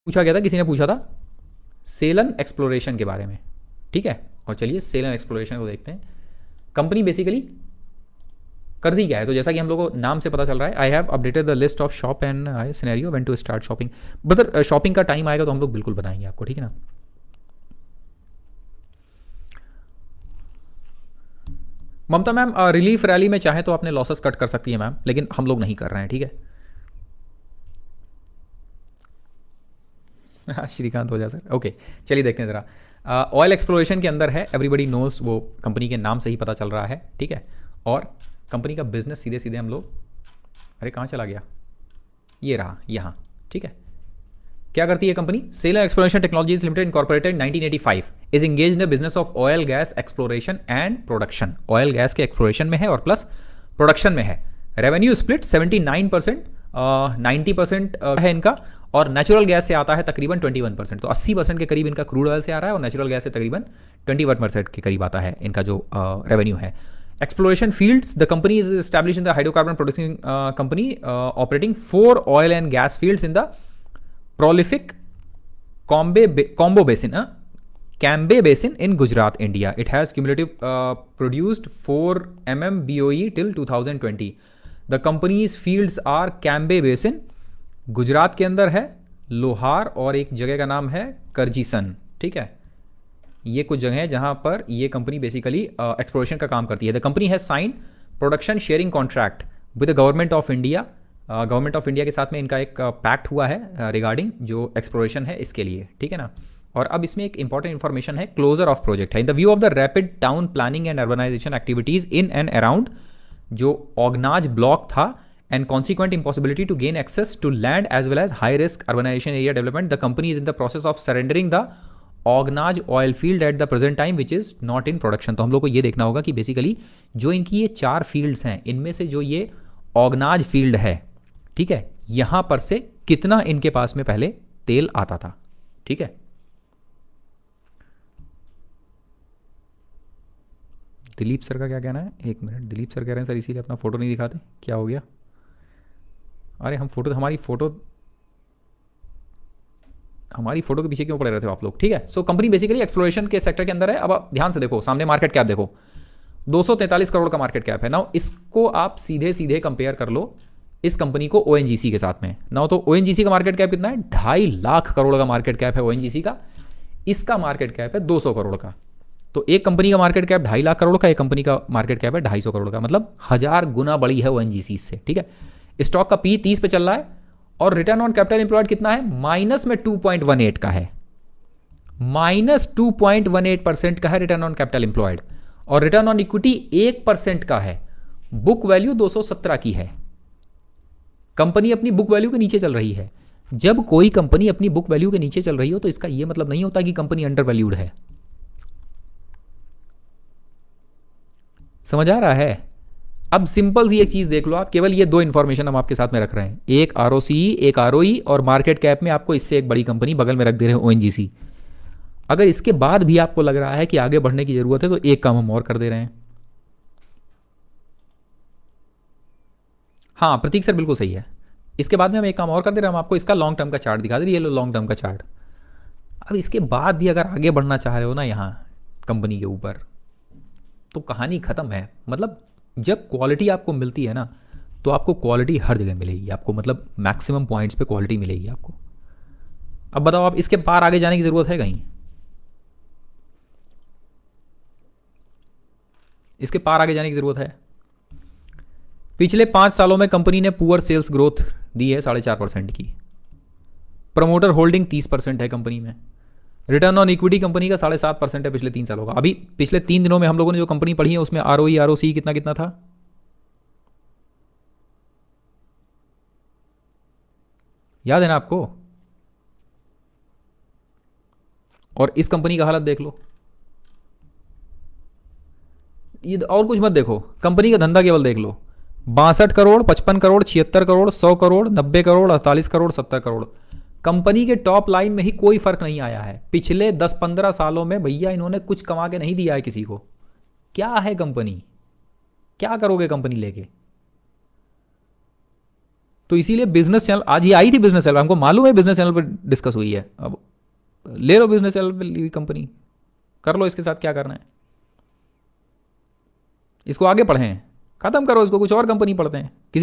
पूछा गया था, किसी ने पूछा था सेलन एक्सप्लोरेशन के बारे में, ठीक है। और चलिए सेलन एक्सप्लोरेशन को देखते हैं। कंपनी बेसिकली करती क्या है, तो जैसा कि हम लोगों को नाम से पता चल रहा है, I have updated the list of shop and scenario when to start shopping. Brother shopping का टाइम आएगा तो हम लोग बिल्कुल बताएंगे आपको, ठीक है ना। ममता मैम रिलीफ रैली में चाहे तो अपने लॉसेस कट कर सकती है मैम, लेकिन हम लोग नहीं कर रहे हैं, ठीक है। श्रीकांत हो जा सर, ओके। चलिए देखते हैं ज़रा। ऑयल एक्सप्लोरेशन के अंदर है, एवरीबडी नोज, वो कंपनी के नाम से ही पता चल रहा है, ठीक है। और कंपनी का बिजनेस सीधे सीधे हम लोग, अरे कहाँ चला गया, ये रहा यहाँ, ठीक है। क्या करती है company? Selan exploration technologies limited incorporated 1985 is engage in business of oil gas exploration and production. Oil gas के एक्सप्लोरेशन में है और प्लस प्रोडक्शन में है। रेवेन्यू स्प्लिट 79%, 90% है इनका, और नेचुरल गैस से आता है तकरीबन 21%। तो 80% के करीब इनका क्रूड ऑयल से आ रहा है और नेचुरल गैस से तकरीबन 21% के करीब आता है इनका जो रेवेन्यू है। Exploration fields, the company is establish in the hydrocarbon producing company operating 4 oil and gas fields in the prolific Combo Basin, Cambay Basin in Gujarat, India. It has cumulative produced 4 MMBOE till 2020. The company's fields are Cambay Basin, Gujarat के अंदर है, लोहार, और एक जगह का नाम है करजीसन, ठीक है। ये कुछ जगह है जहां पर ये कंपनी बेसिकली एक्सप्लोरेशन का काम करती है। The company has sign production sharing contract with the government of India. Government of India के साथ में इनका एक पैक्ट हुआ है रिगार्डिंग जो एक्सप्लोरेशन है इसके लिए, ठीक है ना। और अब इसमें एक इंपॉर्टेंट इन्फॉर्मेशन है, क्लोजर ऑफ प्रोजेक्ट है। In the view of the rapid town planning and urbanisation activities in and around जो ऑगनाज ब्लॉक था and consequent impossibility to gain access to land as well as high risk urbanisation area development, the company is in the process of surrendering the Ognaj oil field at the present time which is not in production. तो हम लोग को ये देखना होगा कि basically जो इनकी ये 4 फील्ड्स हैं, इनमें से जो ये ऑगनाज फील्ड है, ठीक है, यहां पर से कितना इनके पास में पहले तेल आता था, ठीक है। दिलीप सर का क्या कहना है, एक मिनट। दिलीप सर कह रहे हैं सर इसीलिए अपना फोटो नहीं दिखाते, क्या हो गया? अरे हम फोटो, हमारी फोटो के पीछे क्यों पड़े रहते हो आप लोग, ठीक है। सो कंपनी बेसिकली एक्सप्लोरेशन के सेक्टर के अंदर है। अब आप ध्यान से देखो, सामने मार्केट कैप देखो, 243 करोड़ का मार्केट कैप है ना। इसको आप सीधे सीधे कंपेयर कर लो इस कंपनी को ओएनजीसी के साथ में ना। तो ओएनजीसी का मार्केट कैप कितना है? 2.5 लाख करोड़ का मार्केट कैप है ओएनजीसी का। इसका मार्केट कैप है 200 करोड़ का। तो एक कंपनी का मार्केट कैप 2.5 लाख करोड़ का, एक कंपनी का मार्केट कैप है 250 करोड़ का, मतलब 1000 गुना बड़ी है ओएनजीसी से, ठीक है। स्टॉक का पी 30 पे चल रहा है और रिटर्न ऑन कैपिटल एम्प्लॉयड कितना है? माइनस में 2.18 का है, -2.18% का है रिटर्न ऑन कैपिटल एम्प्लॉयड, और रिटर्न ऑन इक्विटी 1% का है। बुक वैल्यू 217 की है। कंपनी अपनी बुक वैल्यू के नीचे चल रही है। जब कोई कंपनी अपनी बुक वैल्यू के नीचे चल रही हो तो इसका यह मतलब नहीं होता कि कंपनी अंडर वैल्यूड है। समझ आ रहा है? अब सिंपल सी एक चीज देख लो आप, केवल ये 2 इंफॉर्मेशन हम आपके साथ में रख रहे हैं, एक आरओसी, एक आरओई, और मार्केट कैप में आपको इससे एक बड़ी कंपनी बगल में रख दे रहे हैं ओएनजीसी। अगर इसके बाद भी आपको लग रहा है कि आगे बढ़ने की जरूरत है तो एक काम हम और कर दे रहे हैं। हाँ प्रतीक सर बिल्कुल सही है। इसके बाद में हम एक काम और कर दे रहे हैं, हम आपको इसका लॉन्ग टर्म का चार्ट दिखा दे रहे हैं। ये लो लॉन्ग टर्म का चार्ट। अब इसके बाद भी अगर आगे बढ़ना चाह रहे हो ना यहाँ कंपनी के ऊपर, तो कहानी खत्म है। मतलब जब क्वालिटी आपको मिलती है ना, तो आपको क्वालिटी हर जगह मिलेगी आपको, मतलब मैक्सिमम पॉइंट्स पे क्वालिटी मिलेगी आपको। अब बताओ आप इसके पार आगे जाने की जरूरत है कहीं? इसके पार आगे जाने की जरूरत है? पिछले 5 सालों में कंपनी ने पुअर सेल्स ग्रोथ दी है 4.5% की। प्रमोटर होल्डिंग 30% है कंपनी में। रिटर्न ऑन इक्विटी कंपनी का 7.5% है पिछले 3 सालों का। अभी पिछले 3 दिनों में हम लोगों ने जो कंपनी पढ़ी है उसमें आरओई आरओसी कितना कितना था? याद है ना आपको? और इस कंपनी का हालत देख लो। ये और कुछ मत देखो, कंपनी का धंधा केवल देख लो। 62 करोड़, 55 करोड़, 76 करोड़, 100 करोड़, 90 करोड़, 48 करोड़, 70 करोड़। कंपनी के टॉप लाइन में ही कोई फर्क नहीं आया है। पिछले 10-15 सालों में भैया इन्होंने कुछ कमा के नहीं दिया है किसी को। क्या है कंपनी? क्या करोगे कंपनी लेके? तो इसीलिए बिजनेस चैनल, आज ये आई थी बिजनेस चैनल, हमको मालूम है बिजनेस चैनल पर डिस्कस हुई है, अब ले लो बिजनेस चैनल पर ली हुई कंपनी, कर लो इसके साथ क्या करना है, इसको आगे पढ़ें, खत्म करो इसको, कुछ और कंपनी पढ़ते हैं किसी